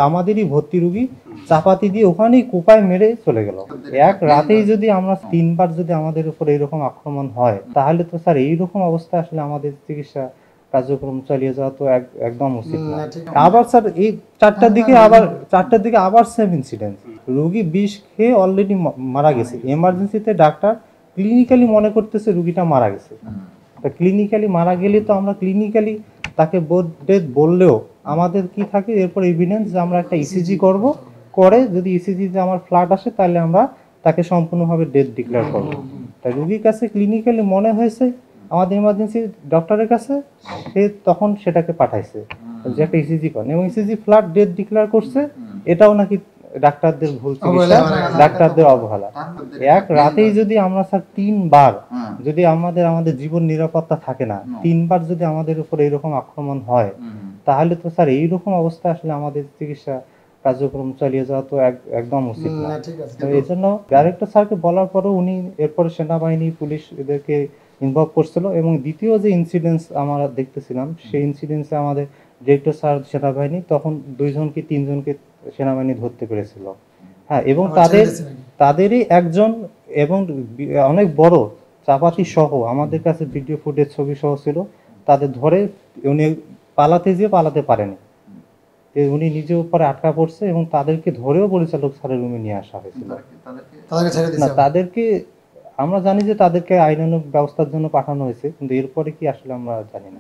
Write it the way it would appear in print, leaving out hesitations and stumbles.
আমাদেরই ভর্তি রোগী চাপাতি দিয়ে ওখানেই কোপায় মেরে চলে গেল। এক রাতেই যদি আমরা 3 বার যদি আমাদের উপর এইরকম আক্রমণ হয়, তাহলে তো স্যার এইরকম অবস্থা আসলে আমাদের চিকিৎসা কার্যক্রম চালিয়ে যাওয়া তো একদম উচিত না। আবার স্যার এই 4টার দিকে আবার সেম ইনসিডেন্ট, রোগী বিষ খেয়ে অলরেডি মারা গেছে। এমার্জেন্সিতে ডাক্তার ক্লিনিক্যালি মনে করতেছে রোগীটা মারা গেছে। ক্লিনিক্যালি মারা গেলে তো আমরা ক্লিনিক্যালি তাকে ডেথ বললেও আমাদের কি থাকে এরপর এভিডেন্স যে আমরা একটা ইসিজি করব, করে যদি ইসিজিতে আমার ফ্ল্যাট আসে তাহলে আমরা তাকে সম্পূর্ণভাবে ডেথ ডিক্লেয়ার করব। তাই রোগীর কাছে ক্লিনিক্যালি মনে হয়েছে আমাদের ইমার্জেন্সি ডক্টরের কাছে, সে তখন সেটাকে পাঠাইছে যে একটা ইসিজি করেন, এবং ইসিজি ফ্ল্যাট ডেথ ডিক্লেয়ার করছে। এটাও নাকি ডাক্তারদের ভুল চিকিৎসা, ডাক্তারদের অবহেলা। এক রাতেই যদি আমরা স্যার 3 বার যদি আমাদের জীবন নিরাপত্তা থাকে না, 3 বার যদি আমাদের উপর এইরকম আক্রমণ হয়, তাহলে তো স্যার এইরকম অবস্থা আসলে আমাদের চিকিৎসা কার্যক্রম চালিয়ে যাওয়া তো একদম উচিত না। তো এই জন্য ডাইরেক্টর স্যারকে বলার পরেও উনি এরপরে সেনাবাহিনী পুলিশ এদেরকে ইনভলভ করছিল, এবং দ্বিতীয় যে ইনসিডেন্স আমরা দেখতেছিলাম সেই ইনসিডেন্সে আমাদের ডিরেক্টর স্যার সেনাবাহিনী তখন 2 জন কি 3 জনকে সেনাবাহিনী ধরতে পেরেছিল। হ্যাঁ, এবং তাদেরই একজন, এবং অনেক বড় চাপাতি সহ আমাদের কাছে ভিডিও ফুটেজ ছবি সহ ছিল। তাদের ধরে উনি পালাতে পারেনি, উনি নিজে উপরে আটকা পড়ছে, এবং তাদেরকে ধরেও পরিচালক স্যারের রুমে নিয়ে আসা হয়েছিল। না, তাদেরকে আমরা জানি যে তাদেরকে আইনানুগ ব্যবস্থার জন্য পাঠানো হয়েছে, কিন্তু এরপরে কি আসলে আমরা জানি না।